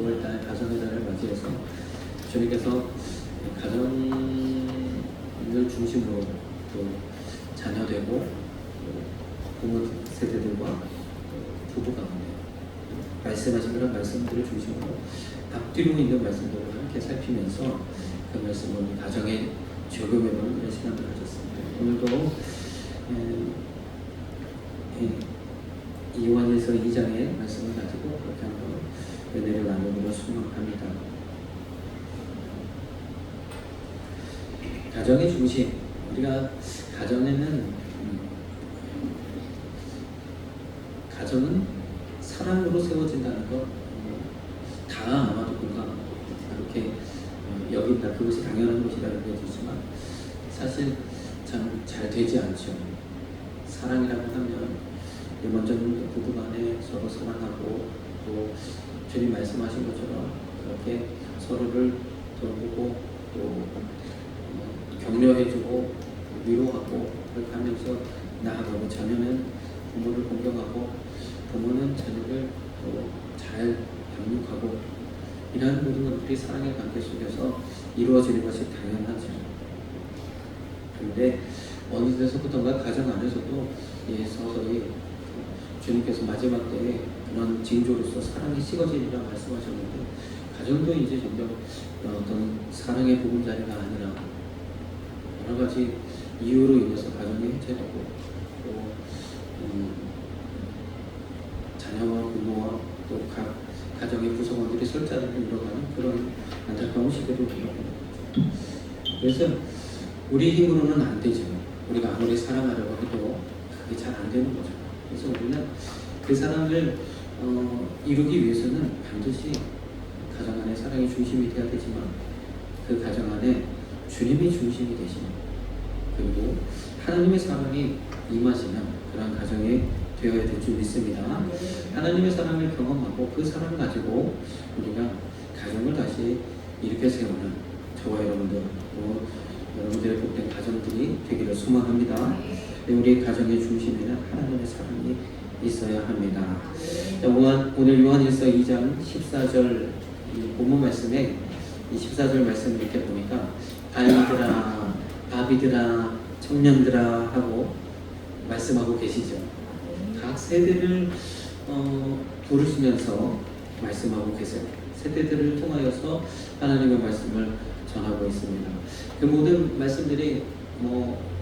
5월달 가정의 달을 맞이해서 주님께서 가정을 중심으로 또 자녀되고 또 부모 세대들과 부부 가운데 말씀하신 그런 말씀들을 중심으로 앞뒤로 있는 말씀들을 함께 살피면서 그 말씀을 가정에 적용해보는 그런 시간을 가졌습니다. 오늘도 요한일서 2장의 말씀을 가지고 그렇게 한번 은혜를 나누기로 소망합니다. 가정의 중심, 우리가 가정은 사랑으로 세워진다는 것 다 아마도 공감하고 이렇게 여긴다, 그것이 당연한 것이라 여겨지지만 사실 참 잘 되지 않죠. 사랑이라고 하면 먼저는 부부간에 서로 사랑하고 또 주님 말씀하신 것처럼 그렇게 서로를 돌보고 또 격려해주고 위로하고 그렇게 하면서 나아가고, 자녀는 부모를 공경하고 부모는 자녀를 또 잘 양육하고, 이러한 모든 것들이 사랑의 관계 속에서 이루어지는 것이 당연하죠. 그런데 어느 데서부터가 가정 안에서도 서서히 주님께서 마지막 때에 그런 징조로서 사랑이 식어지리라 말씀하셨는데, 가정도 이제 점점 어떤 사랑의 보금자리가 아니라 여러 가지 이유로 인해서 가정이 해체되고 또 자녀와 부모와 또 각 가정의 구성원들이 설자리를 잃어가는 그런 안타까운 시대를 보내고, 그래서 우리 힘으로는 안 되죠. 우리가 아무리 사랑하려고 해도 그게 잘 안 되는 거죠. 그래서 우리는 그 사랑을 이루기 위해서는 반드시 가정 안에 사랑이 중심이 돼야 되지만 그 가정 안에 주님이 중심이 되시는, 그리고 하나님의 사랑이 임하시는 그런 가정이 되어야 될 줄 믿습니다. 하나님의 사랑을 경험하고 그 사랑을 가지고 우리가 가정을 다시 일으켜 세우는 저와 여러분들, 또 여러분들의 복된 가정들이 되기를 소망합니다. 우리 가정의 중심에는 하나님의 사랑이 있어야 합니다. 오늘 요한일서 2장 14절 본문 말씀에 이 14절 말씀을 이렇게 보니까 아이들아, 아비들아, 청년들아 하고 말씀하고 계시죠. 각 세대를 부르시면서 말씀하고 계세요. 세대들을 통하여서 하나님의 말씀을 전하고 있습니다. 그 모든 말씀들이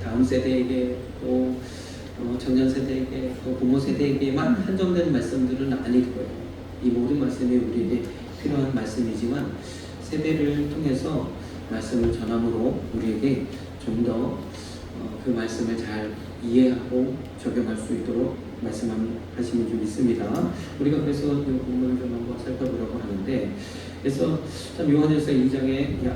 다음 세대에게 또 청년 세대에게 또 부모 세대에게만 한정된 말씀들은 아닐 거예요. 이 모든 말씀이 우리에게 필요한 말씀이지만 세대를 통해서 말씀을 전함으로 우리에게 좀 더 그 말씀을 잘 이해하고 적용할 수 있도록 말씀하시는 줄 믿습니다. 우리가 그래서 이 본문을 좀 한번 살펴보려고 하는데, 그래서 참 요한일서 2장에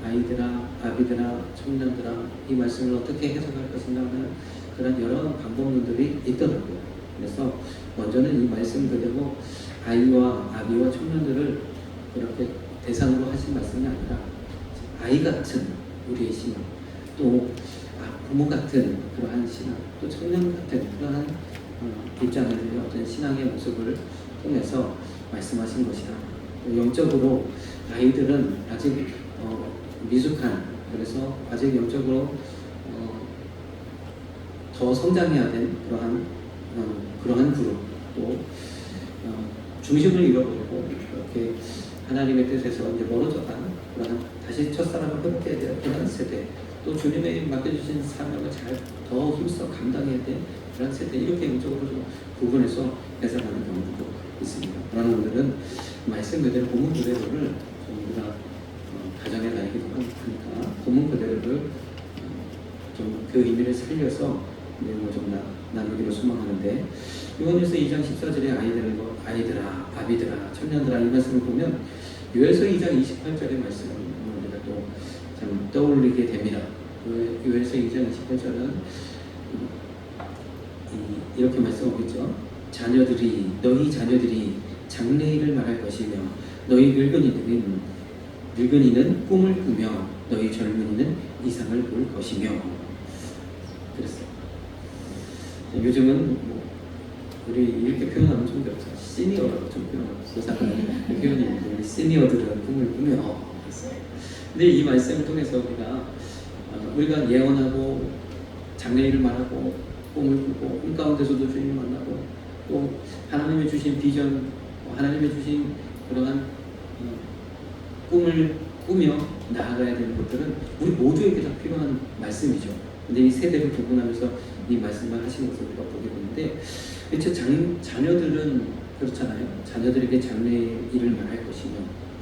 아이들아, 아비들아, 청년들아, 이 말씀을 어떻게 해석할 것인가 하는 그런 여러 방법론들이 있더라고요. 그래서 먼저는 이 말씀 그대로 아이와 아비와 청년들을 그렇게 대상으로 하신 말씀이 아니라 아이 같은 우리의 신앙, 또 부모 같은 그러한 신앙, 또 청년 같은 그러한 입장을 어떤 신앙의 모습을 통해서 말씀하신 것이다. 영적으로 아이들은 아직 미숙한, 그래서 아직 영적으로 더 성장해야 된 그러한 그룹, 또 중심을 잃어버리고 그렇게 하나님의 뜻에서 이제 멀어져간 그러한, 다시 첫사랑을 회복해야 될 그런 세대, 또 주님의 맡겨주신 사명을 더 힘써 감당해야 될 그런 세대, 이렇게 영적으로 좀 구분해서 해석하는 경우도 있습니다. 그러나 오늘은 말씀 그대로, 본문 그대로를 우리가 가정에 나이기도 하니까 본문 그대로를 좀 그 의미를 살려서 내용을 좀 나누기로 소망하는데, 요한일서 2장 14절에 아이들아, 아비들아, 청년들아, 이 말씀을 보면 요엘서 2장 28절의 말씀을 우리가 또 참 떠올리게 됩니다. 요엘서 2장 28절은 이렇게 말씀하겠죠. 너희 자녀들이 장래일을 말할 것이며 너희 늙은이는 꿈을 꾸며 너희 젊은이는 이상을 볼 것이며. 그랬어요. 요즘은 우리 이렇게 표현하면 좀 그렇죠. 시니어라고 좀 표현하고 수상한 그 표현이 있는데 우리 시니어들은 꿈을 꾸며 근데 이 말씀을 통해서 우리가 예언하고 장래일을 말하고 꿈을 꾸고 꿈 가운데서도 주님을 만나고 또 하나님의 주신 비전, 하나님의 주신 그러한 꿈을 꾸며 나아가야 되는 것들은 우리 모두에게 다 필요한 말씀이죠. 근데 이 세대를 구분하면서 이 말씀을 하신 것을 우리가 보게 되는데, 그렇죠. 자녀들은 그렇잖아요. 자녀들에게 장래일을 말할 것이며,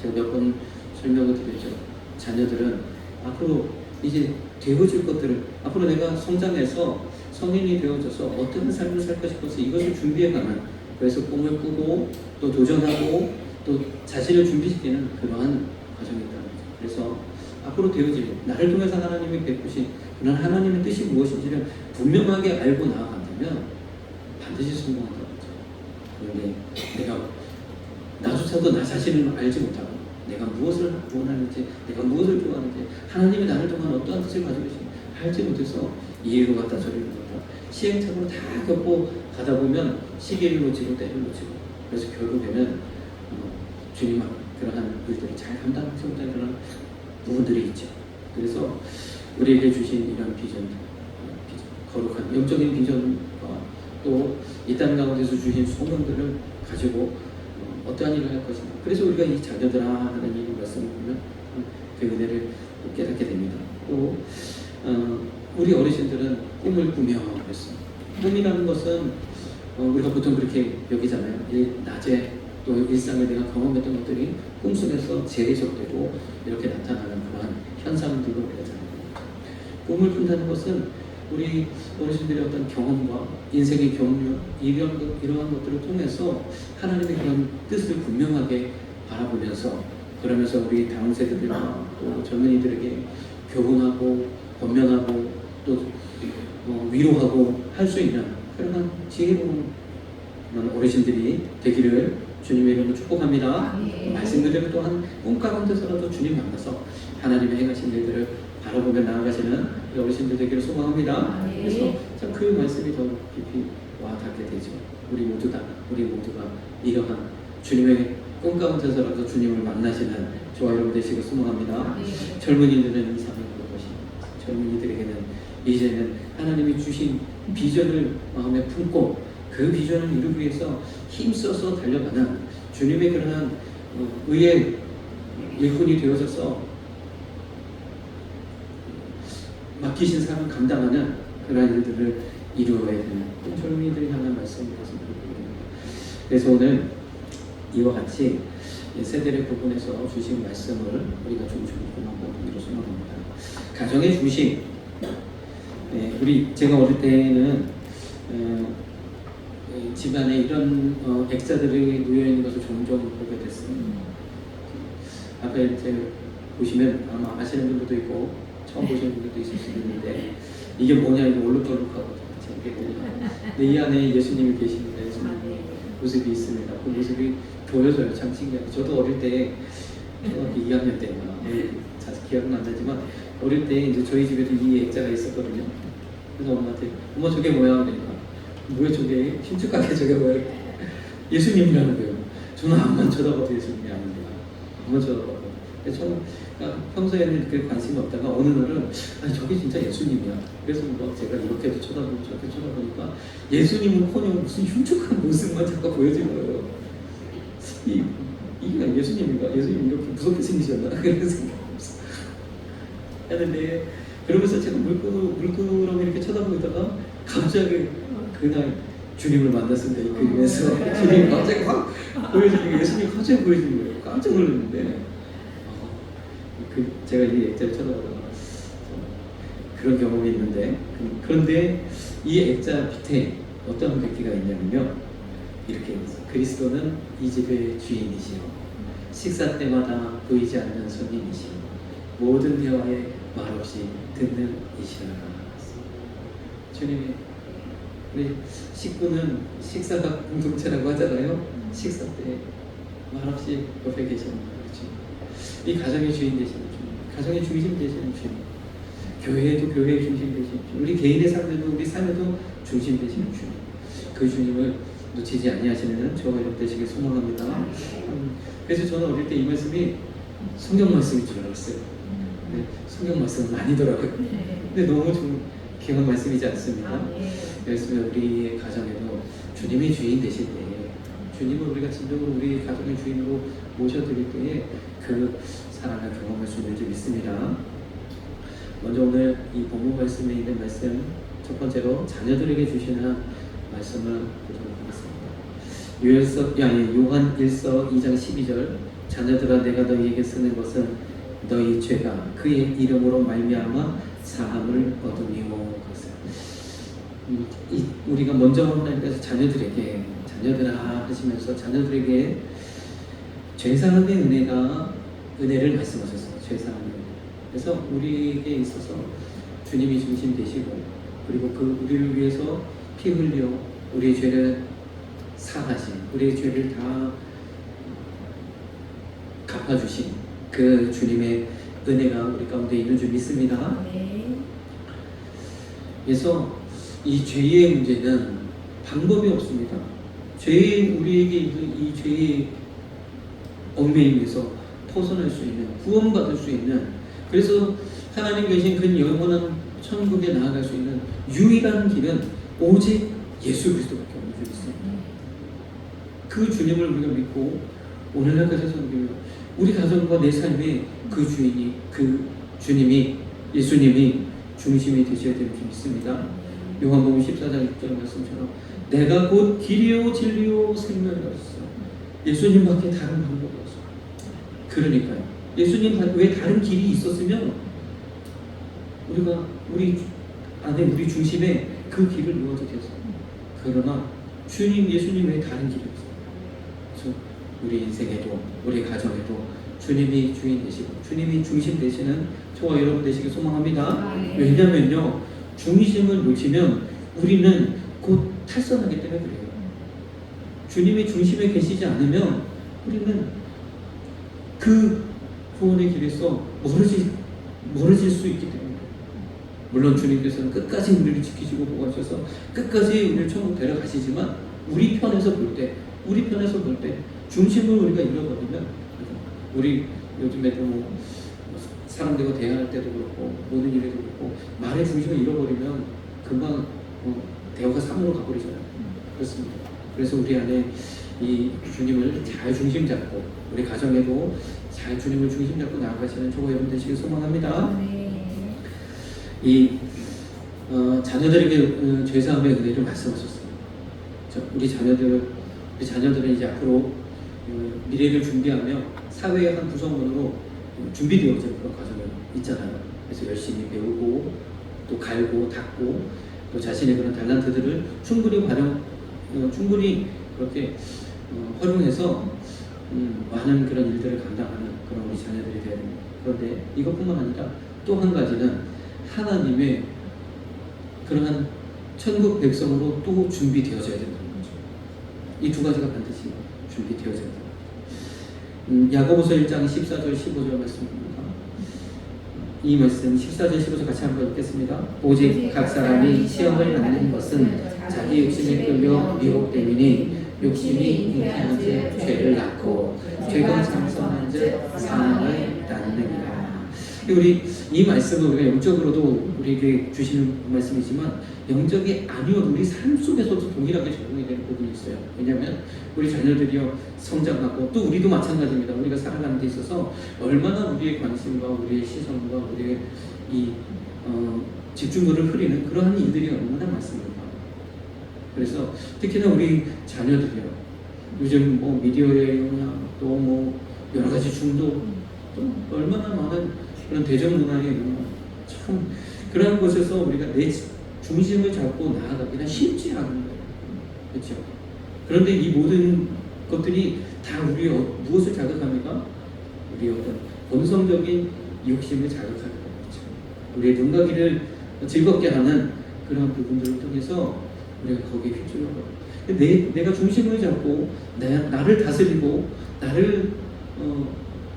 제가 몇 번 설명을 드렸죠. 자녀들은 앞으로 이제 되어질 것들을, 앞으로 내가 성장해서 성인이 되어져서 어떤 삶을 살고 싶어서 이것을 준비해가는, 그래서 꿈을 꾸고 또 도전하고 또 자신을 준비시키는 그러한 과정이 있다는 거죠. 그래서 앞으로 되어질, 나를 통해서 하나님이 베푸신 그런 하나님의 뜻이 무엇인지를 분명하게 알고 나아간다면 반드시 성공한다는 거죠. 그런데 내가 나조차도 나 자신을 알지 못하고 내가 무엇을 원하는지, 내가 무엇을 좋아하는지, 하나님이 나를 통한 어떠한 뜻을 가지고 계신지 알지 못해서 이해로 갔다 저리로 갔다 시행착오로 다 겪고 가다 보면 시계를 놓치고 때를 놓치고, 그래서 결국에는 주님 앞 그러한 일들을 잘 감당하지 못하는 그런 부분들이 있죠. 그래서 우리에게 주신 이런 비전, 거룩한 영적인 비전과 또 이 땅 가운데서 주신 소명들을 가지고 어떠한 일을 할 것인가. 그래서 우리가 이 자녀들아 하는 이 말씀을 보면 그 은혜를 깨닫게 됩니다. 또 우리 어르신들은 꿈을 꾸며 그랬어요. 꿈이라는 것은 우리가 보통 그렇게 여기잖아요. 낮에 또 일상에 내가 경험했던 것들이 꿈속에서 재해석되고 이렇게 나타나는 그러한 현상들로 우리가 잘 합니다. 꿈을 꾼다는 것은 우리 어르신들의 어떤 경험과 인생의 경륜, 이러한 것들을 통해서 하나님의 그런 뜻을 분명하게 바라보면서, 그러면서 우리 다음 세대들과 또 젊은이들에게 교훈하고 권면하고 또 위로하고 할 수 있는 그런 지혜로운 어르신들이 되기를 주님의 이름으로 축복합니다. 말씀 그대로 또한 꿈 가운데서라도 주님 만나서 하나님의 행하신 일들을 바라보며 나아가시는 어르신들 되기를 소망합니다. 그래서 참 그 말씀이 더 깊이 와닿게 되죠. 우리 모두가 이러한 주님의 꿈 가운데서라도 주님을 만나시는 저와 여러분 되시길 소망합니다. 젊은이들은 이상한 것이, 젊은이들에게는 이제는 하나님이 주신 비전을 마음에 품고 그 비전을 이루기 위해서 힘써서 달려가는 주님의 그러한 의의 일꾼이 되어져서 맡기신 사람을 감당하는 그러한 일들을 이루어야 되는 젊은이들을 향한 말씀이라서 드립니다. 그래서 오늘 이와 같이 세대를 구분해서 주신 말씀을 우리가 좀 공부하기로 소망합니다. 가정의 중심. 제가 어릴 때는 집안에 이런 액자들이 놓여 있는 것을 종종 보게 됐어요. 앞에 이제 보시면 아마 아시는 분들도 있고 처음 보시는 분들도 있을 수 있는데, 이게 뭐냐, 이거 올룩덜룩하고 재밌게 보니까 근데 이 안에 예수님이 계십니다. 예수님 모습이 있습니다. 그 모습이 보여져요. 참 신기하게. 저도 어릴 때 초등학교 2학년 때인가 잘 기억은 안 나지만 어릴 때 이제 저희 집에도 이 액자가 있었거든요. 그래서 엄마한테 엄마 저게 뭐야? 그러니까 뭐야 저게, 힘줄하게 저게 뭐야? 예수님이라는 거예요. 저는 앞만 쳐다봐도 예수님이 아닌데 앞만 쳐다봐도. 저는 평소에는 그 관심이 없다가 어느 날은 아니 저게 진짜 예수님이야. 그래서 뭐 제가 이렇게도 쳐다보고 저렇게 쳐다보니까 예수님은커녕 무슨 흉측한 모습만 자꾸 보여지는 거예요. 이게 예수님인가? 예수님 이렇게 무섭게 생기셨나? 그런 생각이 없어. 했는데 그러면서 제가 물끄러미 이렇게 쳐다보고 있다가 갑자기 그날 주님을 만났습니다. 이 그림에서 주님이 갑자기 확 보여지는 게, 예수님이 갑자기 보여지는 거예요. 깜짝 놀랐는데 제가 이 액자를 쳐다보다가 그런 경험이 있는데, 그런데 이 액자 밑에 어떤 글귀가 있냐면요, 이렇게 그리스도는 이 집의 주인이시요 식사 때마다 보이지 않는 손님이시요 모든 대화에 말없이 듣는 이시라. 주님의 우리 식구는 식사가 공동체라고 하잖아요. 식사 때 말없이 옆에 계시는 그렇죠. 이 가정의 주인 되시는 주님, 가정의 중심 되시는 주님, 교회에도 교회의 중심 되시는 주님, 우리 개인의 삶에도 우리 삶에도 중심 되시는 주님, 그 주님을 놓치지 아니하시는 저와 여러분 되시길 소망합니다. 그래서 저는 어릴 때 이 말씀이 성경 말씀인 줄 알았어요. 네, 성경 말씀은 아니더라고요. 근데 너무 좀 귀한 말씀이지 않습니까? 그래서 우리의 가정에도 주님이 주인 되실 때에, 주님을 우리가 진정으로 우리 가정의 주인으로 모셔드릴 때에 그 사랑을 경험할 수 있는 줄 믿습니다. 먼저 오늘 이 본문 말씀에 있는 말씀, 첫 번째로 자녀들에게 주시는 말씀을 보도록 하겠습니다. 요한 1서 2장 12절, 자녀들아 내가 너희에게 쓰는 것은 너희 죄가 그의 이름으로 말미암아 사함을 얻으니오. 우리가 먼저 하나님께서 자녀들아 하시면서 자녀들에게 죄사함의 은혜를 말씀하셨어요. 죄사함의 은혜. 그래서 우리에게 있어서 주님이 중심 되시고, 그리고 그 우리를 위해서 피 흘려 우리의 죄를 사하신, 우리의 죄를 다 갚아주신 그 주님의 은혜가 우리 가운데 있는 줄 믿습니다. 그래서 이 죄의 문제는 방법이 없습니다. 우리에게 있는 이 죄의 얽매임에서 벗어날 수 있는, 구원받을 수 있는, 그래서 하나님 계신 그 영원한 천국에 나아갈 수 있는 유일한 길은 오직 예수 그리스도밖에 없는 줄 믿습니다. 그 주님을 우리가 믿고 오늘날까지 섬기며 우리 가정과 내 삶에 그 주인이, 그 주님이, 예수님이 중심이 되셔야 되는 줄 믿습니다. 요한복음 14장 6절 말씀처럼 내가 곧 길이요 진리요 생명이었어. 예수님밖에 다른 방법이 없어. 그러니까요, 예수님 외에 다른 길이 있었으면 우리 안에, 우리 중심에 그 길을 놓아도 됐어요. 그러나 예수님 외에 다른 길이 없어요. 그래서 우리 인생에도, 우리 가정에도 주님이 주인 되시고 주님이 중심 되시는 저와 여러분 되시길 소망합니다. 왜냐면요, 중심을 놓치면 우리는 곧 탈선하기 때문에 그래요. 주님이 중심에 계시지 않으면 우리는 그 구원의 길에서 멀어질 수 있기 때문에. 물론 주님께서는 끝까지 우리를 지키시고 보호하셔서 끝까지 우리를 천국 데려가시지만 우리 편에서 볼 때 중심을 우리가 잃어버리면, 우리 요즘에도 뭐 사람들과 대화할 때도 그렇고 모든 일에도 그렇고 말의 중심을 잃어버리면 금방 대화가 산으로 가버리잖아요. 그렇습니다. 그래서 우리 안에 이 주님을 잘 중심 잡고, 우리 가정에도 잘 주님을 중심 잡고 나아가시는 저와 여러분 되시길 소망합니다. 이 자녀들에게 죄사함의 은혜를 말씀하셨어요. 우리 자녀들은 이제 앞으로 미래를 준비하며 사회의 한 구성원으로 준비되어진 그런 과정이 있잖아요. 그래서 열심히 배우고 또 갈고 닦고 또 자신의 그런 달란트들을 충분히 그렇게 활용해서 많은 그런 일들을 감당하는 그런 우리 자녀들이 되어야 됩니다. 그런데 이것뿐만 아니라 또 한 가지는 하나님의 그러한 천국 백성으로 또 준비되어져야 된다는 거죠. 이 두 가지가 반드시 준비되어져야 됩니다. 야고보서 1장 14절 15절 말씀입니다. 이 말씀 14절 15절 같이 한번 읽겠습니다. 오직 각 사람이 시험을 받는 것은 자기 욕심에 끌려 미혹됨이니 욕심이 잉태한 즉 죄를 낳고 죄가 장성한 즉 사망을 낳느니라. 우리 이 말씀은 우리가 영적으로도 우리에게 주시는 말씀이지만 영적이 아니어도 우리 삶 속에서도 동일하게 적용이 되는 부분이 있어요. 왜냐하면 우리 자녀들이요 성장하고 또 우리도 마찬가지입니다. 우리가 살아가는 데 있어서 얼마나 우리의 관심과 우리의 시선과 우리의 이 집중도를 흐리는 그러한 일들이 얼마나 많습니다. 그래서 특히나 우리 자녀들이요 요즘 뭐 미디어의 영향 또 뭐 여러 가지 중독 또 얼마나 많은 그런 대중문화의 영향, 참 그런 곳에서 우리가 내 중심을 잡고 나아가기는 쉽지 않은 거예요. 그렇죠? 그런데 이 모든 것들이 다 우리의 무엇을 자극합니까? 우리의 어떤 본성적인 욕심을 자극하는 거죠. 우리의 눈과 귀를 즐겁게 하는 그런 부분들을 통해서 우리가 거기에 휩쓸려요. 내가 중심을 잡고 나를 다스리고 나를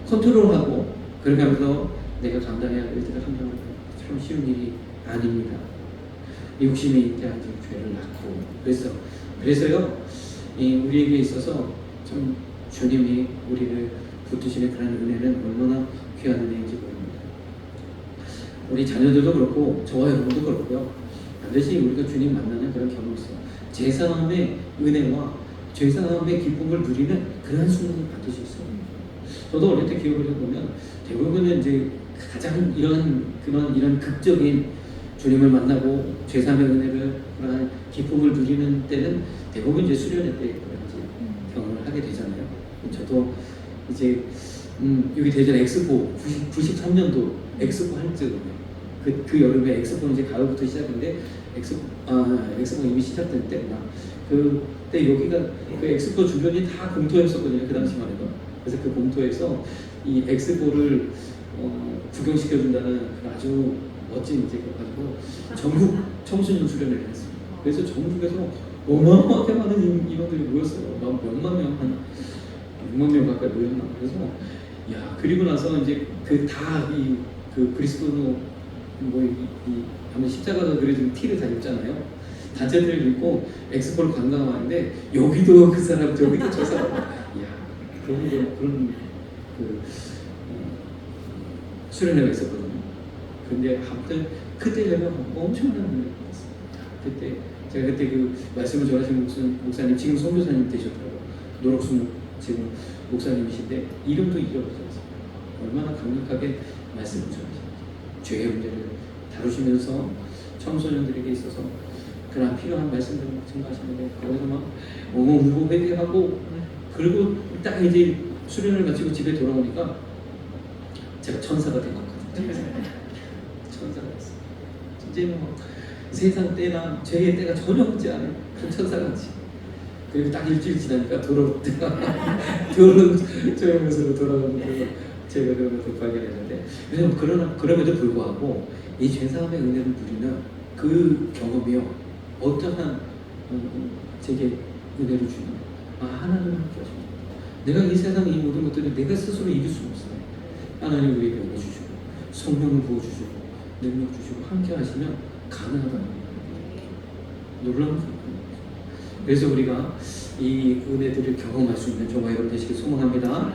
컨트롤하고 그렇게 하면서 내가 감당해야 할 일들을 감당하는 참 쉬운 일이 아닙니다. 욕심이 잉태한 죄를 낳고 그래서요 우리에게 있어서 참 주님이 우리를 붙드시는 그런 은혜는 얼마나 귀한 은혜인지 모릅니다. 우리 자녀들도 그렇고 저와 여러분도 그렇고요. 반드시 우리가 주님 만나는 그런 경험이 있어요. 제사함의 은혜와 제사함의 기쁨을 누리는 그런 순간이 반드시 있어요. 저도 어릴 때 기억을 해보면 대부분은 이제 가장 이런 극적인 주님을 만나고 제사함의 은혜를 그런 기쁨을 누리는 때는 대부분 이제 수련회 때 경험을 하게 되잖아요. 저도 이제 여기 대전 엑스포 93년도 엑스포 할 적이에요. 그 여름에 엑스포는 이제 가을부터 시작인데 엑스포 이미 시작될 때구나. 그때 여기가 그 엑스포 주변이 다 공터였었거든요. 그 당시만 해도. 그래서 그 공터에서 이 엑스포를 구경시켜준다는 아주 멋진 이제 가지고 전국 청소년 수련회를 했습니다. 그래서 전국에서 어마어마하게 많은 인원들이 모였어요. 몇만 명, 한 6만 명 가까이 모였나. 그래서 그리고 나서 이제 그 그리스도노 아마 십자가가 그려진 티를 다 입잖아요. 단체들을 입고 엑스포를 관광하는데 여기도 그 사람, 저기도 저 사람. 그런 수련회가 있었거든요. 근데 아무튼 그때 제가 엄청난 은혜를 받았습니다. 제가 그때 그 말씀을 전하신 목사님, 지금 선교사님 되셨더라고요. 노록순 지금 목사님이신데 이름도 잊어버렸어요. 얼마나 강력하게 말씀을 전하셨는지, 죄의 문제를 다루시면서 청소년들에게 있어서 그런 필요한 말씀들을 증거하시는데 거기서 막 울고 회개하고, 그리고 딱 이제 수련을 마치고 집에 돌아오니까 제가 천사가 된 것 같아요. 천사가 됐어요. 진짜 뭐 세상 때나 죄의 때가 전혀 없지 않은 그 천사같이. 그리고 딱 일주일 지나니까 결혼 저의 모습으로 돌아가면서 제가 그런 것을 발견했는데, 그럼에도 불구하고 이 죄사함의 은혜를 누리는 그 경험이요, 어떠한 제게 은혜를 주는 하나님은 함께 하십니다. 내가 이 세상 이 모든 것들을 내가 스스로 이길 수 없어요. 하나님 우리에게 은혜 주시고 성령을 부어주시고 능력 주시고 함께 하시면 가능하다는 겁니다. 놀라운 겁니다. 그래서 우리가 이 은혜들을 경험할 수 있는 저와 여러분 되시길 소망합니다.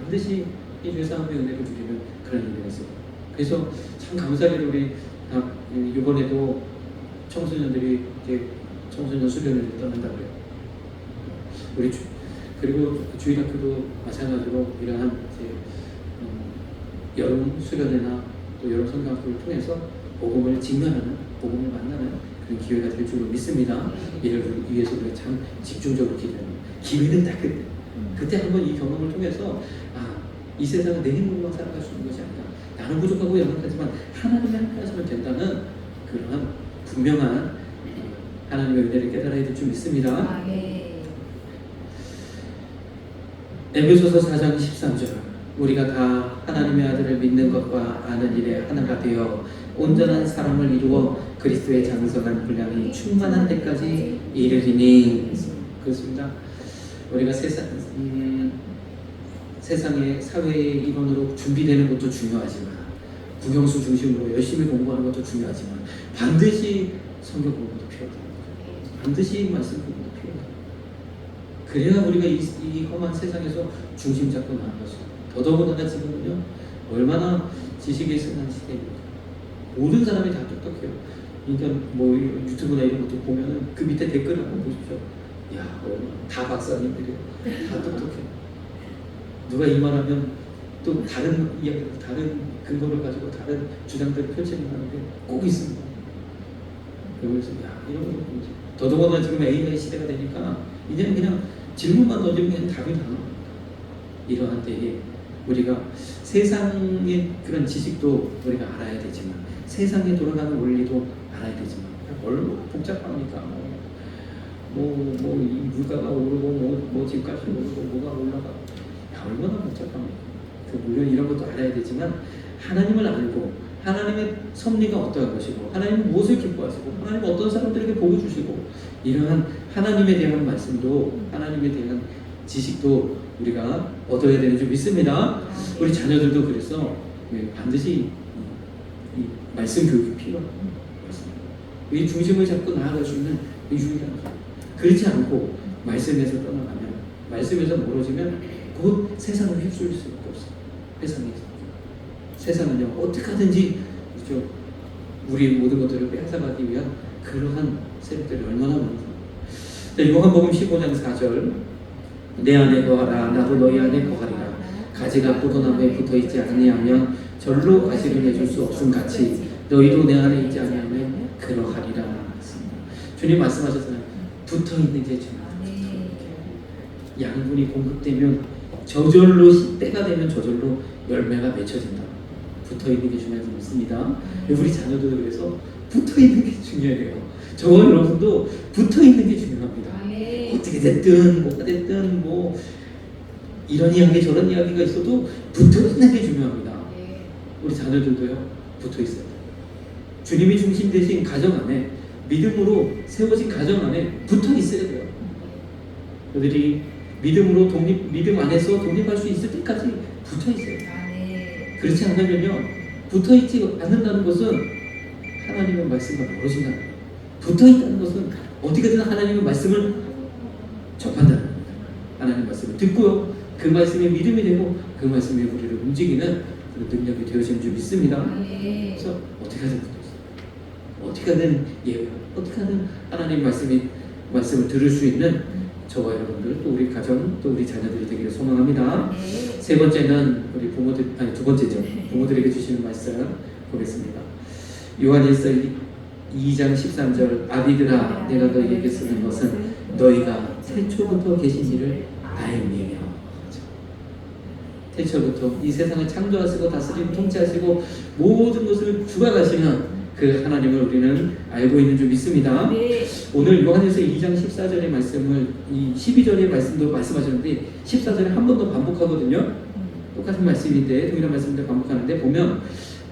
반드시 이 죄사함의 은혜를 누리는 그런 은혜가 있어요. 그래서 참 감사하게도 우리 이번에도 청소년들이 이제 청소년 수련을 떠난다고 해요. 그리고 주일학교도 마찬가지로 이러한 여름 수련회나 또 여름 성경학교를 통해서 복음을 직면하는, 복음을 만나는 그런 기회가 될 줄로 믿습니다. 이를 위해서 우리가 참 집중적으로 기도합니다. 기회는 딱 그때 한번 이 경험을 통해서 이 세상은 내 힘으로만 살아갈 수 있는 것이 아니라 나는 부족하고 연약하지만 하나님이 함께 하시면 된다는 그러한 분명한 하나님의 은혜를 깨달아야 될 줄 믿습니다. 에베소서 4장 13절, 우리가 다 하나님의 아들을 믿는 것과 아는 일에 하나가 되어 온전한 사람을 이루어 그리스도의 장성한 분량이 충만한 데까지 이르리니. 그렇습니다. 우리가 세상의 사회의 일원으로 준비되는 것도 중요하지만, 국영수 중심으로 열심히 공부하는 것도 중요하지만, 반드시 성경 공부도 필요하다. 반드시 말씀 공부도 필요하다. 그래야 우리가 이 험한 세상에서 중심 잡고 나아갈 수 있다. 더더군다나 지금은요, 얼마나 지식의 승한 시대입니까? 모든 사람이 다 똑똑해요. 그러니까 뭐 유튜브나 이런 것도 보면은 그 밑에 댓글 한번 보십시오. 다 박사님들이에요. 다 똑똑해. 누가 이 말하면 또 다른 이야기, 다른 근거를 가지고 다른 주장들을 펼치는 사람이 꼭 있습니다. 그러면서 이런 거 뭐지? 더더군다나 지금 AI 시대가 되니까 이제는 그냥 질문만 던지면 그냥 답이 나옵니다. 이러한 때에 우리가 세상의 그런 지식도 우리가 알아야 되지만, 세상에 돌아가는 원리도 알아야 되지만, 얼마나 복잡합니까? 이 물가가 오르고 집값이 오르고 뭐가 올라가, 얼마나 복잡합니까? 물론 이런 것도 알아야 되지만, 하나님을 알고 하나님의 섭리가 어떠한 것이고 하나님은 무엇을 기뻐하시고 하나님은 어떤 사람들에게 복을 주시고, 이러한 하나님에 대한 말씀도, 하나님에 대한 지식도 우리가 얻어야 되는 줄 믿습니다. 우리 자녀들도 그래서 반드시 이 말씀 교육이 필요합니다. 이 중심을 잡고 나아갈 수 있는 유일한 것. 그렇지 않고 말씀에서 떠나가면, 말씀에서 멀어지면 곧 세상을 휩쓸 수밖에 없어요. 세상은요 어떻게 하든지 우리 모든 것들을 빼앗아가기 위한 그러한 세력들이 얼마나 많은지. 요한복음 15장 4절, 내 안에 거하라 나도 너희 안에 거하리라. 가지가 포도나무에 붙어있지 아니하면 절로 가시를 맺을 수 없음 같이 너희도 내 안에 있지 아니하면 그러하리라. 주님 말씀하셨잖아요. 붙어있는 게 중요하다. 양분이 공급되면 저절로 때가 되면 저절로 열매가 맺혀진다. 붙어있는 게 중요하지 않습니다. 우리 자녀들도 그래서 붙어있는 게 중요해요. 저와 여러분도 붙어있는 게 중요합니다. 어떻게 됐든 뭐가 됐든 뭐 이런 이야기 저런 이야기가 있어도 붙어있는 게 중요합니다. 우리 자녀들도요 붙어있어야 돼요. 주님이 중심 되신 가정 안에, 믿음으로 세워진 가정 안에 붙어있어야 돼요. 그들이 믿음으로 믿음 안에서 독립할 수 있을 때까지 붙어있어요. 그렇지 않으면요 붙어있지 않는다는 것은 하나님의 말씀과 멀어진다는 거예요. 붙어있다는 것은 어디까지나 하나님의 말씀을 접한다는 거예요. 하나님의 말씀을 듣고요 그 말씀에 믿음이 되고 그 말씀에 우리를 움직이는 그런 능력이 되어지는 줄 믿습니다. 그래서 어떻게 하든 붙어있어요. 어떻게 하든 예배, 어떻게 하든 하나님의 말씀을 들을 수 있는 저와 여러분들, 또 우리 가정, 또 우리 자녀들이 되기를 소망합니다. 세 번째는 우리 두 번째죠. 부모들에게 주시는 말씀 보겠습니다. 요한일서 2장 13절, 아비들아 내가 너희에게 쓰는 것은 너희가 태초부터 계신 이를 알미며. 태초부터 이 세상을 창조하시고 다스리고 통치하시고 모든 것을 주관하시는 그 하나님을 우리는 알고 있는 줄 믿습니다. 오늘 요한일서 2장 14절의 말씀을, 이 12절의 말씀도 말씀하셨는데 14절에 한 번 더 반복하거든요. 똑같은 말씀인데 동일한 말씀인데 반복하는데 보면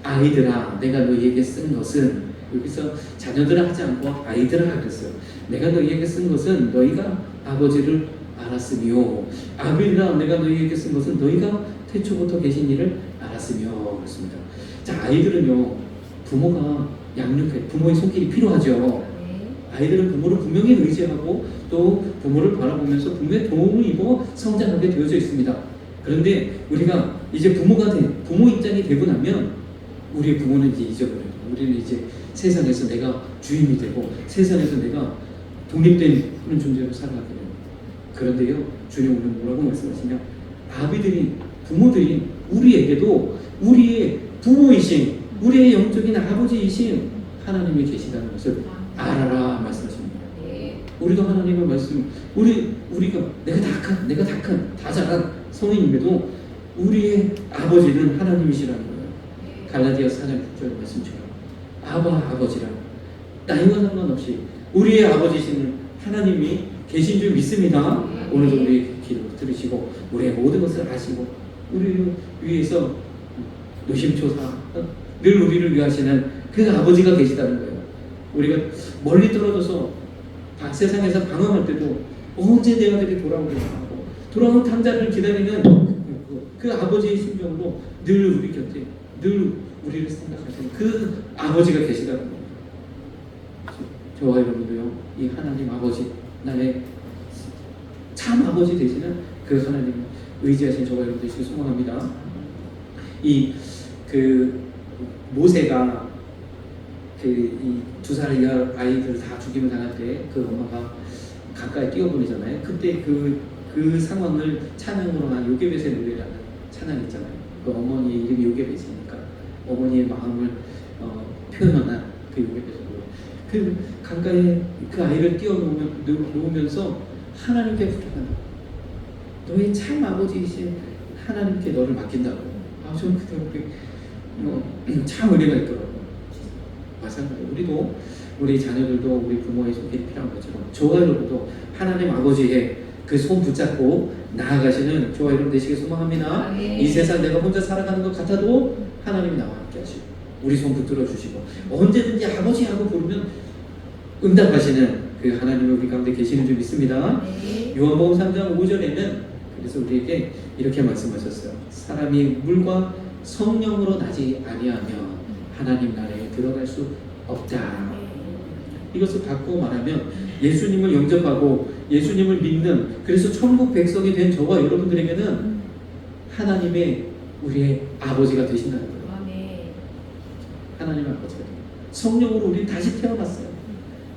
아이들아 내가 너희에게 쓴 것은, 여기서 자녀들아 하지 않고 아이들아 그랬어요. 내가 너희에게 쓴 것은 너희가 아버지를 알았으며, 아비들아 내가 너희에게 쓴 것은 너희가 태초부터 계신 이를 알았으며 그랬습니다. 자, 아이들은요 부모가 양육해, 부모의 손길이 필요하죠. 아이들은 부모를 분명히 의지하고 또 부모를 바라보면서 부모의 도움을 입어 성장하게 되어져 있습니다. 그런데 우리가 이제 부모 입장이 되고 나면 우리의 부모는 이제 잊어버려요. 우리는 이제 세상에서 내가 주인이 되고 세상에서 내가 독립된 그런 존재로 살아가게 돼요. 그런데요 주님 오늘 뭐라고 말씀하시냐, 부모들이 우리에게도 우리의 부모이신, 우리의 영적인 아버지이신 하나님이 계시다는 것을 알아라 말씀하십니다. 우리도 하나님의 말씀, 우리가 내가 다 큰 다 잘한 성인임에도 우리의 아버지는 하나님이시라는 거예요. 갈라디아 4장 9절 말씀처럼 아버지라, 나이와 상관없이 우리의 아버지신 하나님이 계신 줄 믿습니다. 오늘도 우리의 기도 들으시고 우리의 모든 것을 아시고 우리를 위해서 노심초사 늘 우리를 위하시는 그 아버지가 계시다는 거예요. 우리가 멀리 떨어져서 세상에서 방황할 때도 언제 내 아들이 돌아오겠나 하고 돌아오는 탕자를 기다리는 그 아버지의 심정으로 늘 우리 곁에, 늘 우리를 생각하시는 그 아버지가 계시다는 거예요. 저와 여러분도요 이 하나님 아버지, 나의 참 아버지 되시는 그 하나님을 의지하신 저와 여러분 되시길 소망합니다. 모세가 이 2살 아이들 다 죽임을 당할 때 그 엄마가 가까이 뛰어보내잖아요. 그때 그 상황을 찬양으로 한 요게벳의 노래라는 찬양이 있잖아요. 그 어머니의 이름이 요게벳이니까 어머니의 마음을 표현한 그 요게벳의 노래. 그 강가에 그 아이를 놓으면서 하나님께 부탁한다. 너의 참 아버지이신 하나님께 너를 맡긴다고. 저는 그때 참 은혜가 있더라고요. 마찬가지로 우리 자녀들도 우리 부모의 손길이 필요한 것처럼 저와 여러분도 하나님 아버지의 그 손 붙잡고 나아가시는 저와 여러분 되시길 소망합니다. 이 세상 내가 혼자 살아가는 것 같아도 하나님이 나와 함께 하시고 우리 손 붙들어 주시고 언제든지 아버지 하고 부르면 응답하시는 그 하나님이 우리 가운데 계시는 줄 믿습니다. 요한복음 3장 5절에는 그래서 우리에게 이렇게 말씀하셨어요. 사람이 물과 성령으로 나지 아니하면 하나님 나라에 들어갈 수 없다. 이것을 바꾸어 말하면 예수님을 영접하고 예수님을 믿는, 그래서 천국 백성이 된 저와 여러분들에게는 하나님의 우리의 아버지가 되신다는 거예요. 하나님의 아버지가 돼요. 성령으로 우리 다시 태어났어요.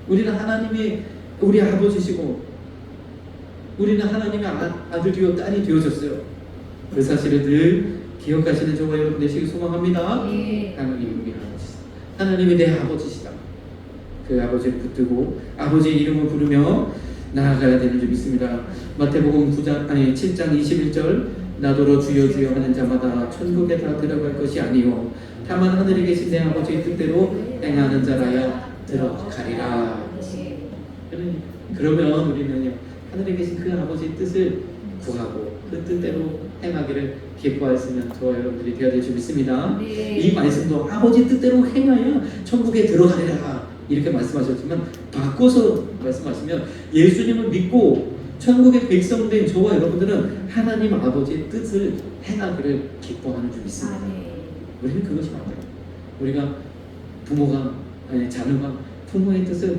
우리는 하나님의 우리 아버지시고 우리는 하나님의 아들이요 딸이 되어졌어요. 그 사실을 늘 기억하시는 저와 여러분 되시길 소망합니다. 하나님이 우리 아버지시다. 하나님이 내 아버지시다. 그 아버지를 붙들고 아버지의 이름을 부르며 나아가야 되는 줄 믿습니다. 마태복음 7장 21절 나더러 주여 주여 하는 자마다 천국에 다 들어갈 것이 아니요 다만 하늘에 계신 내 아버지의 뜻대로 행하는 자라야 들어가리라. 그러면 우리는요 하늘에 계신 그 아버지의 뜻을 구하고 그 뜻대로 행하기를 기뻐하였으면 저와 여러분들이 되어야 될 줄 믿습니다. 이 말씀도 아버지 뜻대로 행하여 천국에 들어가리라 이렇게 말씀하셨지만 바꿔서 말씀하시면 예수님을 믿고 천국의 백성된 저와 여러분들은 하나님 아버지의 뜻을 행하기를 기뻐하는 줄 믿습니다. 우리는 그것이 맞아요. 우리가 부모가 아니 자녀가 부모의 뜻을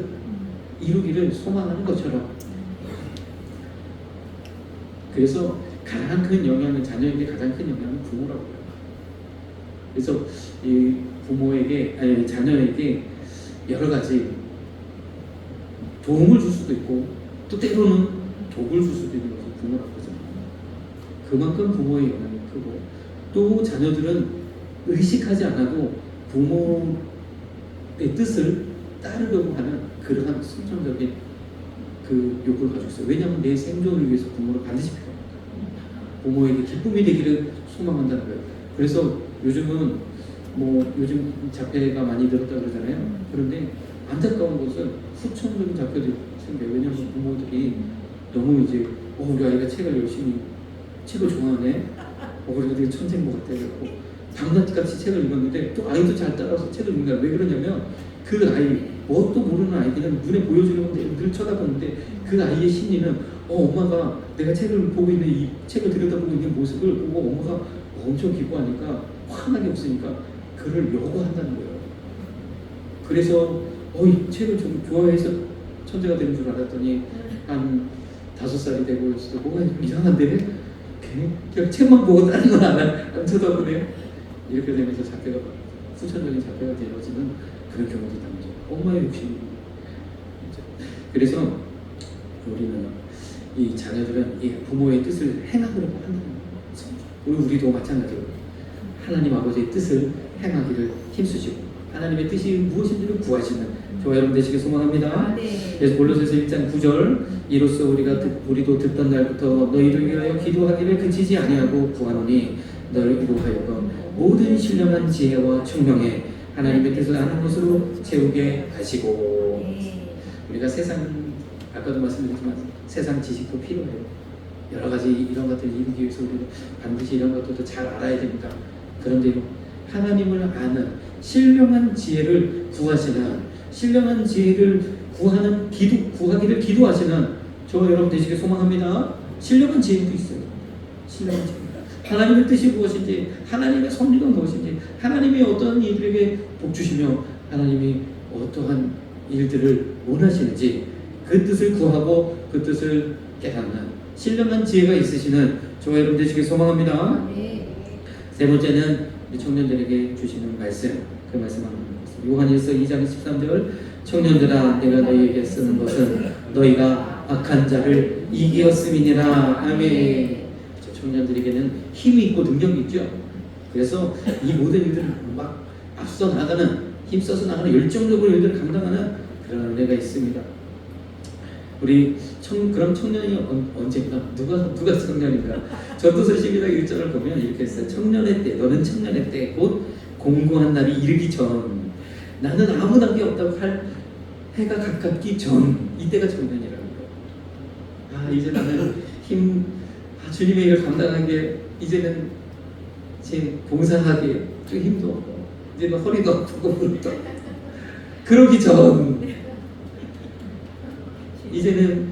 이루기를 소망하는 것처럼, 그래서 가장 큰 영향은 자녀에게 가장 큰 영향은 부모라고 해요. 그래서 이 부모에게 아니 자녀에게 여러 가지 도움을 줄 수도 있고 또 때로는 독을 줄 수도 있는 것이 부모라고 하죠. 그만큼 부모의 영향이 크고 또 자녀들은 의식하지 않아도 부모의 뜻을 따르려고 하는 그러한 선천적인 그 욕구를 가지고 있어요. 왜냐하면 내 생존을 위해서 부모를 반드시 필요합니다. 부모에게 기쁨이 되기를 소망한다는 거예요. 그래서 요즘은 요즘 자폐가 많이 늘었다 그러잖아요. 그런데 안타까운 것은 후천적인 자폐들이 생겨요. 왜냐하면 부모들이 너무 이제 우리 아이가 책을 좋아하네. 그래도 되게 천재인 것 같아. 그래서 방긋같이 책을 읽었는데 또 아이도 잘 따라서 책을 읽는 거야. 왜 그러냐면 그 아이, 뭣도 모르는 아이들은 눈에 보여주는 건데 늘 쳐다보는데 그 아이의 심리는 엄마가 내가 책을 보고 있는 이 책을 들여다보고 있는 모습을 보고 엄마가 엄청 기뻐하니까 화나게 없으니까 그를 요구한다는 거예요. 그래서 이 책을 좀 좋아해서 천재가 되는 줄 알았더니 한 5살이 되고 있어도 뭐가 좀 이상한데 그냥 책만 보고 다른 건 안 쳐다보네요. 이렇게 되면서 자폐가 후천적인 자폐가 되어지는 그런 경우도 있다는 거죠. 엄마의 욕심이. 그래서 우리는 이 자녀들은 이 부모의 뜻을 행하도록 한다는 거예요. 우리도 마찬가지로 하나님 아버지의 뜻을 행하기를 힘쓰시고 하나님의 뜻이 무엇인지를 구하시는 저와 여러분 되시길 소망합니다. 그래서 골로새서 1장 9절 이로써 우리도 듣던 날부터 너희를 위하여 기도하기를 그치지 아니하고 구하노니 너희로 하여금 모든 신령한 지혜와 총명에 하나님의 뜻을 아는 것으로 채우게 하시고. 우리가 아까도 말씀드렸지만 세상 지식도 필요해요. 여러 가지 이런 것들을 이루기 위해서 우리는 반드시 이런 것들도 잘 알아야 됩니다. 그런데 하나님을 아는 신령한 지혜를 구하시는, 신령한 지혜를 구하기를 기도하시는 저와 여러분 되시길 소망합니다. 신령한 지혜도 있어요. 신령한 지혜. 하나님의 뜻이 무엇인지, 하나님의 섭리가 무엇인지, 하나님이 어떤 이들에게 복 주시며 하나님이 어떠한 일들을 원하시는지 그 뜻을 구하고 그 뜻을 깨닫는 신령한 지혜가 있으시는 저와 여러분 되시길 소망합니다. 세 번째는 우리 청년들에게 주시는 말씀, 그 말씀 한번 보겠습니다. 요한일서 2장 13절 청년들아 내가 너희에게 쓰는 것은 너희가 악한 자를 이기었음이니라. 아멘. 청년들에게는 힘이 있고 능력이 있죠. 그래서 이 모든 일들을 막 앞서 나가는, 힘써서 나가는, 열정적으로 일들을 감당하는 그런 은혜가 있습니다. 그럼 청년이 언제인가? 누가 청년인가? 전도서 12장 1절을 보면 이렇게 했어요. 청년의 때, 너는 청년의 때 곧 공고한 날이 이르기 전, 나는 아무 단계 없다고 할 해가 가깝기 전, 이때가 청년이라는 거예요. 이제 나는 주님의 일을 감당하기에 이제는 제 봉사하기에 좀 힘도 없고 이제는 허리도 아프고 무릎도 아프고 그러기 전, 이제는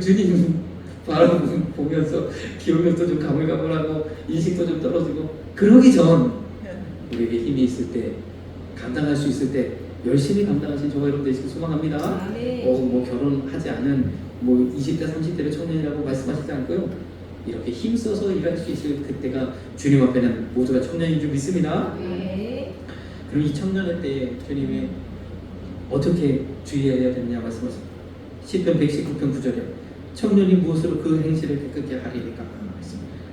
주님 바라보면서 기억력도 좀 가물가물하고 인식도 좀 떨어지고 그러기 전, 우리에게 힘이 있을 때, 감당할 수 있을 때 열심히 감당하신 저와 여러분 되시길 소망합니다. 뭐 결혼하지 않은 뭐 20대 30대의 청년이라고 말씀하시지 않고요. 이렇게 힘써서 일할 수 있을 그때가 주님 앞에는 모두가 청년인 줄 믿습니다. 그럼 이 청년의 때에 주님이 어떻게 주의해야 되느냐 말씀하십니다. 시편 119편 9절에 청년이 무엇으로 그 행실을 깨끗게 하리니까.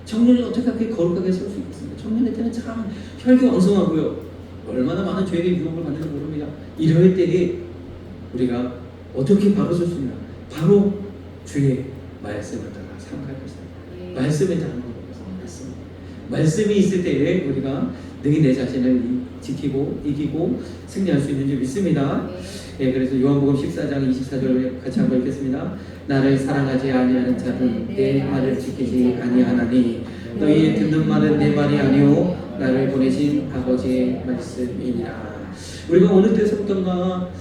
청년이 어떻게 그렇게 거룩하게 설 수 있습니까? 청년의 때는 참 혈기왕성하고요. 얼마나 많은 죄의 유혹을 받는지 모릅니다. 이럴 때에 우리가 어떻게 바로 설 수 있냐? 바로 주의 말씀을 따라 생각할 것이다. 말씀에 따르는 것입니다. 말씀이 있을 때에 우리가 능히 내 자신을 지키고 이기고 승리할 수 있는 줄 믿습니다. 예, 그래서 요한복음 14장 24절 같이 한번 읽겠습니다. 나를 사랑하지 아니하는 자는 내 말을 지키지 아니하나니 너희 듣는 말은 내 말이 아니오 나를 보내신 아버지의 말씀이니라. 우리가 어느 때서부터인가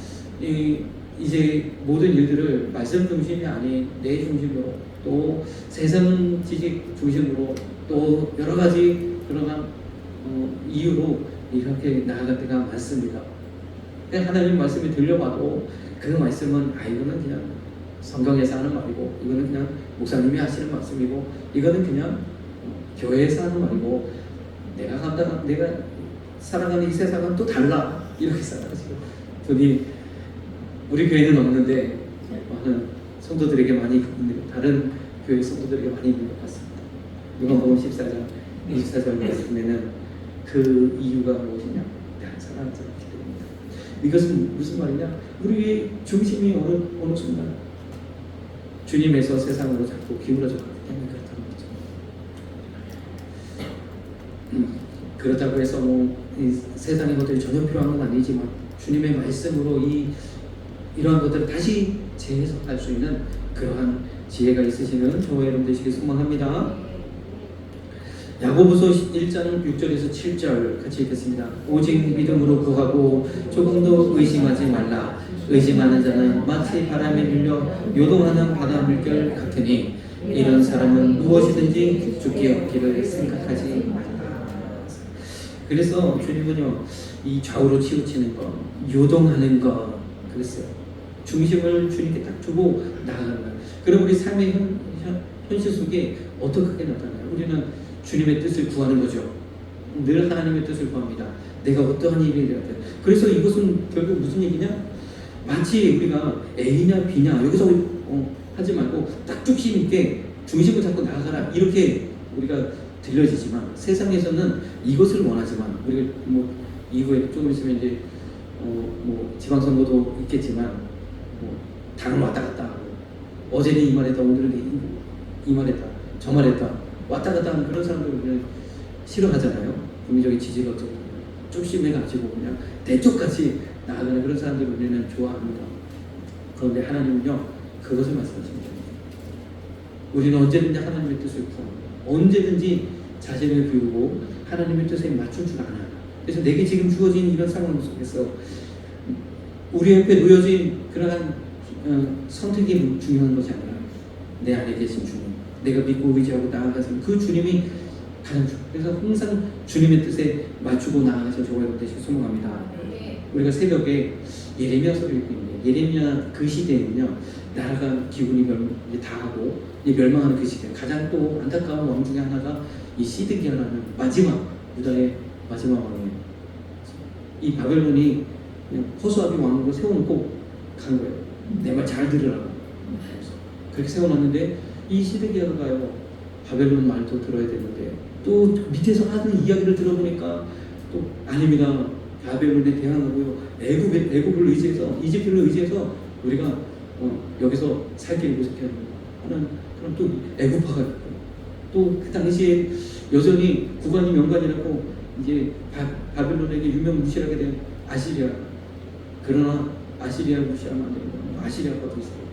이제 모든 일들을 말씀 중심이 아닌 내 중심으로 또 세상 지식 중심으로 또 여러 가지 그러한 이유로 이렇게 나아갈 때가 많습니다. 하나님 말씀이 들려봐도 그 말씀은 이거는 그냥 성경에서 하는 말이고 이거는 그냥 목사님이 하시는 말씀이고 이거는 그냥 교회에서 하는 말이고 내가 살아가는 이 세상은 또 달라 이렇게 살아가지고 우리 교회는 없는데 많은 성도들에게 많이 있는 다른 교회 성도들에게 많이 있는 것 같습니다. 요한복음 14장 24절 말씀에는 그 이유가 무엇이냐? 내가 사랑하는 자를 기도합니다. 이것은 무슨 말이냐? 우리의 중심이 어느 순간 주님에서 세상으로 자꾸 기울어졌기 때문에 그렇다는 거죠. 그렇다고 해서 이 세상의 것들이 전혀 필요한 건 아니지만 주님의 말씀으로 이러한 것들을 다시 재해석할 수 있는 그러한 지혜가 있으시는 저와 여러분 되시길 소망합니다. 야고보서 1장 6절에서 7절 같이 읽겠습니다. 오직 믿음으로 구하고 조금도 의심하지 말라. 의심하는 자는 마치 바람에 밀려 요동하는 바다 물결 같으니 이런 사람은 무엇이든지 죽게 없기를 생각하지 말라. 그래서 주님은요 이 좌우로 치우치는 것, 요동하는 것 그랬어요. 중심을 주님께 딱 두고 나아가는 것. 그럼 우리 삶의 현실 속에 어떻게 나타나요? 우리는 주님의 뜻을 구하는 거죠. 늘 하나님의 뜻을 구합니다. 내가 어떠한 일이 되어야 돼. 그래서 이것은 결국 무슨 얘기냐? 마치 우리가 A냐 B냐 여기서 하지 말고 딱 중심 있게 중심을 잡고 나아가라 이렇게 우리가 들려지지만 세상에서는 이것을 원하지만 우리가 뭐 이후에 조금 있으면 이제 뭐 지방선거도 있겠지만 당을 왔다 갔다 하고 어제는 이 말했다 오늘은 이 말했다 저 말했다 왔다 갔다 하는 그런 사람들을 그냥 싫어하잖아요. 국민적인 지지가 어쩌고 쫓심해가지고 그냥 대쪽같이 나아가는 그런 사람들을 우리는 좋아합니다. 그런데 하나님은요 그것을 말씀하십니다. 우리는 언제든지 하나님의 뜻을 구합니다. 언제든지 자신을 비우고 하나님의 뜻에 맞출 줄 알아요. 그래서 내게 지금 주어진 이런 상황 속에서 우리 옆에 놓여진 그러한 선택이 중요한 것이 아니라 내 안에 계신 주님, 내가 믿고 의지하고 나아가는 그 주님이 가장 중요해요. 그래서 항상 주님의 뜻에 맞추고 나아가서 저와 여러분 되시길 소망합니다. 우리가 새벽에 예레미야서를 읽고 있는데 예레미야 그 시대에는요 나라가 기운이 다하고 멸망하는 그 시대 가장 또 안타까운 왕 중에 하나가 이 시드기야라는 마지막 유다의 마지막 왕이에요. 이 바벨론이 그냥 호수아비 왕으로 세워놓고 간 거예요. 내 말 잘 들으라고. 그렇게 세워놨는데 이 시드기야가요 바벨론 말도 들어야 되는데 또 밑에서 하는 이야기를 들어보니까 또 아닙니다. 바벨론에 대항하고요 애굽을 의지해서 이집트를 의지해서 우리가 여기서 살게 모색해야 합니다 하는 그런 또 애굽화가 있고 또 그 당시에 여전히 구관이 명관이라고 이제 바벨론에게 유명무실하게 된 아시리아. 그러나 아시리아 무시하면 안 됩니다. 아시리아가 더 있어요.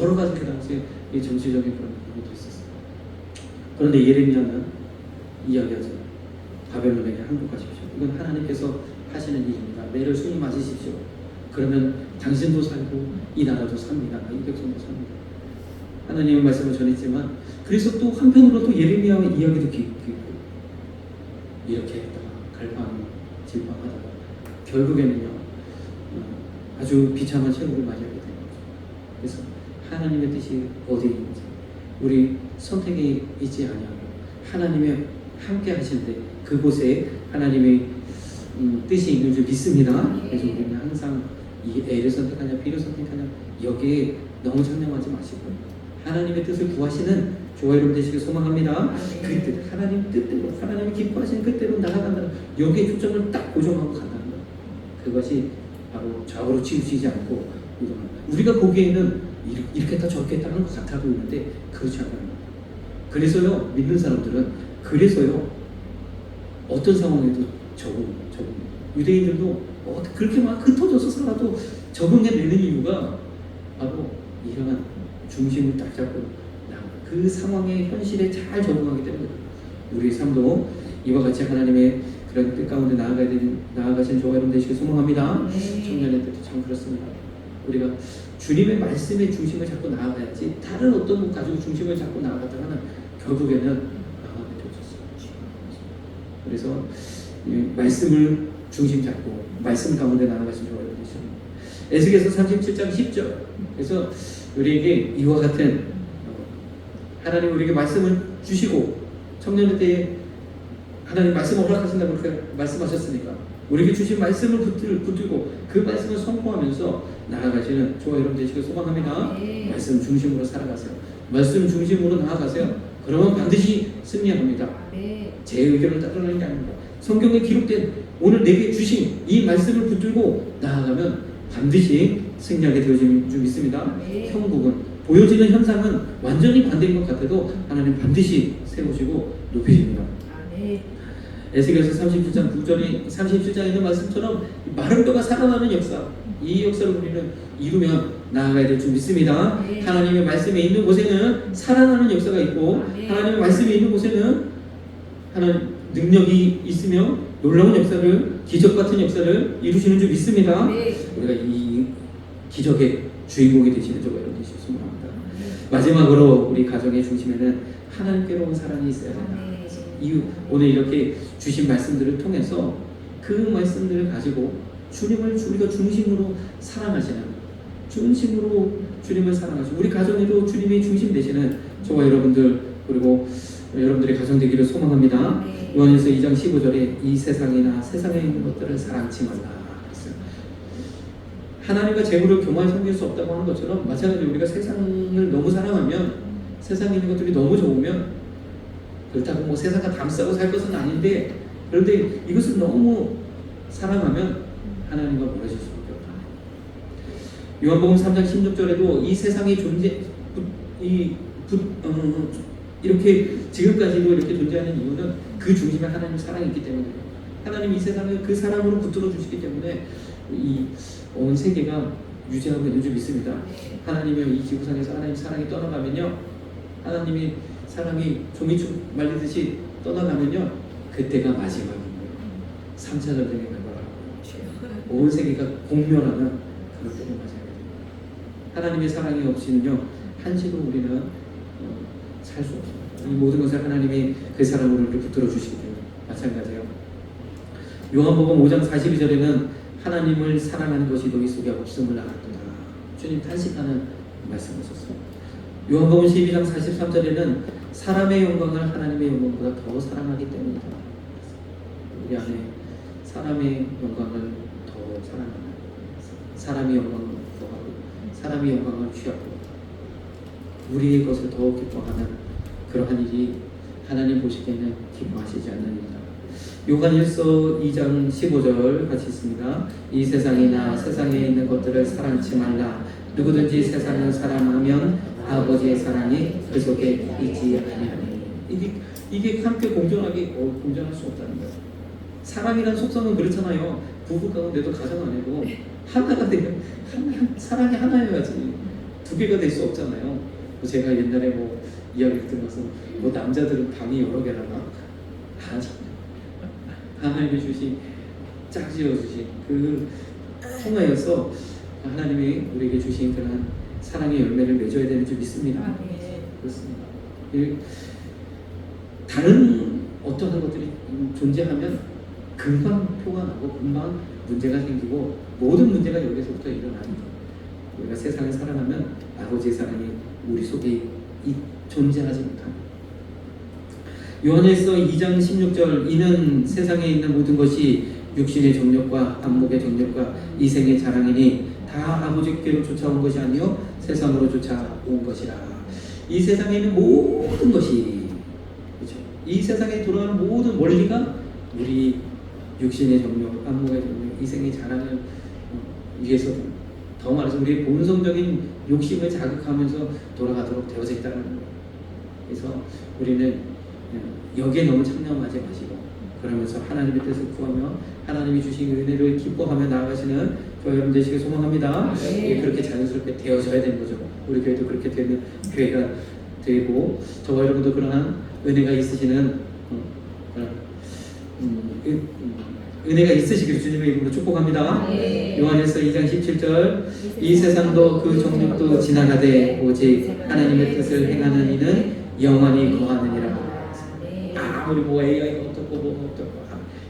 여러 가지 그 당시에 정치적인 그런 부분도 있었어요. 그런데 예레미야는 이야기하잖아요. 바벨론에게 항복하십시오. 이건 하나님께서 하시는 일입니다. 매를 순히 맞으십시오. 그러면 당신도 살고 이 나라도 삽니다. 이 백성도 삽니다. 하나님의 말씀을 전했지만 그래서 또 한편으로 또 예레미야의 이야기도 깊고 이렇게 했다가 갈팡 질팡하다가 결국에는요 아주 비참한 최후를 맞이하게 되는 거죠. 그래서 하나님의 뜻이 어디에 있는지 우리 선택이 있지 아니하고 하나님의 함께 하시는데 그곳에 하나님의 뜻이 있는 줄 믿습니다. 그래서 우리는 항상 이 A를 선택하냐 B를 선택하냐 여기에 너무 전념하지 마시고 하나님의 뜻을 구하시는 저와 여러분 되시길 소망합니다. 그 뜻, 하나님 뜻대로 하나님이 기뻐하시는 뜻대로 나아간다는 여기에 초점을 딱 고정하고 간다는 것. 그것이 바로 좌우로 치우치지 않고 우리가 보기에는 이렇게 했다 저렇게 했다 하는 것 같아 보이는데 그렇지 않아요. 그래서요 믿는 사람들은 그래서요 어떤 상황에도 적응 유대인들도 그렇게 막 흩어져서 살아도 적응해내는 이유가 바로 이러한 중심을 딱 잡고 그 상황의 현실에 잘 적응하기 때문에 우리의 삶도 이와 같이 하나님의 그런 뜻 가운데 나아가시는 저와 여러분 되시길 소망합니다. 청년의 뜻도 참 그렇습니다. 우리가 주님의 말씀의 중심을 잡고 나아가야지 다른 어떤 것 가지고 중심을 잡고 나아가다가는 결국에는 망하게 되었습니다. 그래서 말씀을 중심 잡고 말씀 가운데 나아가신 저와 여러분 되십니다. 에스겔서 37장 10절 그래서 우리에게 이와 같은 하나님 우리에게 말씀을 주시고 청년의 때에 하나님 말씀을 허락하신다고 그렇게 말씀하셨으니까 우리에게 주신 말씀을 붙들고 그 말씀을 선포하면서 나아가시는 저와 여러분 되시길 소망합니다. 말씀 중심으로 살아가세요. 말씀 중심으로 나아가세요. 그러면 반드시 승리합니다. 제 의견을 따르는 게 아닙니다. 성경에 기록된 오늘 내게 주신 이 말씀을 붙들고 나아가면 반드시 승리하게 되어질 줄 믿습니다. 형국은 보여지는 현상은 완전히 반대인 것 같아도 하나님 반드시 세우시고 높이십니다. 에스겔서 37장 9절이 37장에 있는 말씀처럼 마른 뼈가 살아나는 역사 이 역사를 우리는 이루며 나아가야 될 줄 믿습니다. 하나님의 말씀에 있는 곳에는 살아나는 역사가 있고 하나님의 말씀에 있는 곳에는 하나님 능력이 있으며 놀라운 역사를 기적 같은 역사를 이루시는 줄 믿습니다. 우리가 이 기적의 주인공이 되시는 저와 여러분 되시길 소망합니다. 마지막으로 우리 가정의 중심에는 하나님께로 온 사랑이 있어야 된다. 오늘 이렇게 주신 말씀들을 통해서 그 말씀들을 가지고 주님을 우리가 중심으로 사랑하시는 중심으로 주님을 사랑하시는 우리 가정에도 주님이 중심 되시는 저와 여러분들 그리고 여러분들의 가정 되기를 소망합니다. 요한일서 2장 15절에 이 세상이나 세상에 있는 것들을 사랑치 말라. 하나님과 재물을 교만히 섬길 수 없다고 하는 것처럼 마찬가지로 우리가 세상을 너무 사랑하면 세상에 있는 것들이 너무 좋으면 그렇다고 뭐 세상과 담싸고 살 것은 아닌데 그런데 이것을 너무 사랑하면 하나님과 멀어질 수밖에 없다. 요한복음 3장 16절에도 이 세상이 이렇게 지금까지도 이렇게 존재하는 이유는 그 중심에 하나님 사랑이 있기 때문에 하나님 이 세상을 그 사랑으로 붙들어 주시기 때문에 이 온 세계가 유지하고 있는 줄 믿습니다. 하나님의 이 지구상에서 하나님 사랑이 떠나가면요 하나님이 사랑이 종이축 말리듯이 떠나가면요 그때가 마지막인 거예요. 3차 전쟁에 가거나 온 세계가 공멸하는 그런 때가 마지막입니다. 하나님의 사랑이 없이는요 한시도 우리는 살 수 없습니다. 이 모든 것을 하나님이 그 사랑으로 이렇게 붙들어 주시기 때문에 마찬가지예요. 요한복음 5장 42절에는 하나님을 사랑하는 것이 너희 속에 없음을 알았도다. 주님 탄식하는 말씀하셨어요. 요한복음 12장 43절에는 사람의 영광을 하나님의 영광보다 더 사랑하기 때문이다. 우리 안에 사람의 영광을 더 사랑하는 사람의 영광을 구하고 사람의 영광을 취하고 우리의 것을 더 기뻐하는 그러한 일이 하나님 보시기에는 기뻐하시지 않는 일이다. 요한일서 2장 15절 같이 있습니다. 이 세상이나 세상에 있는 것들을 사랑치 말라. 누구든지 세상을 사랑하면 아버지의 사랑이 그 속에 있지 아니하니. 이게 함께 공존하기 공존할 수 없다는 거예요. 사랑이란 속성은 그렇잖아요. 부부 가운데도 가정 안에도 하나가 되면 사랑이 하나여야지 두 개가 될 수 없잖아요. 제가 옛날에 뭐 이야기를 들어서 뭐 남자들은 방이 여러 개라나 하나님이 주신 짝지어 주신 그 통하여서 하나님이 우리에게 주신 그런 사랑의 열매를 맺어야 되는 줄 믿습니다. 그렇습니다. 다른 어떠한 것들이 존재하면 금방 표가 나고 금방 문제가 생기고 모든 문제가 여기서부터 일어나는 거예요. 우리가 세상을 살아가면 아버지의 사랑이 우리 속에 존재하지 못합니다. 요한일서 2장 16절 이는 세상에 있는 모든 것이 육신의 정욕과 안목의 정욕과 이생의 자랑이니 다 아버지께로 쫓아온 것이 아니요 세상으로 쫓아온 것이라. 이 세상에 있는 모든 것이 그렇죠? 이 세상에 돌아가는 모든 원리가 우리 육신의 정욕, 안목의 정욕, 이생의 자랑을 위해서 더 말해서 우리의 본성적인 욕심을 자극하면서 돌아가도록 되어져 있다는 거예요. 그래서 우리는 여기에 너무 참념하지 마시고 그러면서 하나님의 뜻을 구하며 하나님이 주신 은혜를 기뻐하며 나아가시는 저희 여러분 되시길 소망합니다. 이게 그렇게 자연스럽게 되어져야 되는 거죠. 우리 교회도 그렇게 되는 교회가 되고 저와 여러분도 그러한 은혜가 있으시는 은혜가 있으시길 주님의 이름으로 축복합니다. 요한일서 2장 17절 이 세상도 그 정욕도 지나가되 오직 하나님의 뜻을 행하는 이는 영원히 거하느니라. 아무리 뭐 AI가 어떻고 뭐 어떻고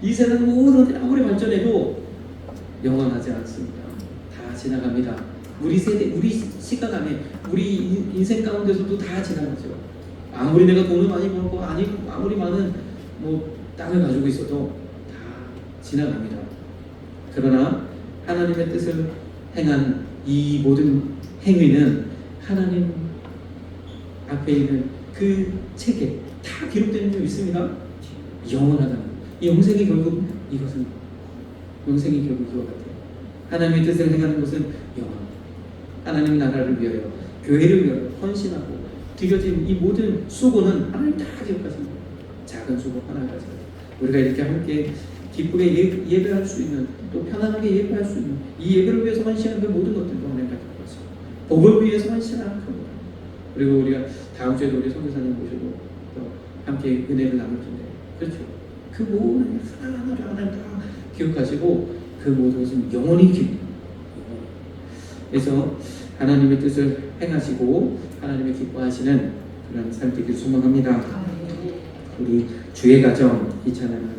이 세상 모든 것들이 아무리 발전해도 영원하지 않습니다. 다 지나갑니다. 우리 세대, 우리 시간 안에 우리 인생 가운데서도 다 지나가죠. 아무리 내가 돈을 많이 벌고 아무리 많은 뭐 땅을 가지고 있어도 다 지나갑니다. 그러나 하나님의 뜻을 행한 이 모든 행위는 하나님 앞에 있는 그 책에 다 기록되는 게 있습니다. 영원하다는 이 영생이 결국 이것은 영생이 결국 이와 같아요. 하나님의 뜻을 행하는 것은 영원. 하나님 나라를 위하여 교회를 위하여 헌신하고 드려진 이 모든 수고는 하나님 다 기억하십니다. 작은 수고 하나까지 우리가 이렇게 함께 기쁘게 예배할 수 있는 또 편안하게 예배할 수 있는 이 예배를 위해서 헌신하는 그 모든 것들도 하나님 다 기억하십니다. 복을 위해서 헌신하는 겁니다. 그리고 우리가 다음 주에도 우리 선교사님 모시고 또 함께 은혜를 나눌 텐데 그렇죠. 그 모든 하나하나를 하나님 다 기억하시고 그 모든 것은 영원히 기억합니다. 그래서 하나님의 뜻을 행하시고 하나님의 기뻐하시는 그런 삶 되길 소망합니다. 우리 주의 가정 이 찬양을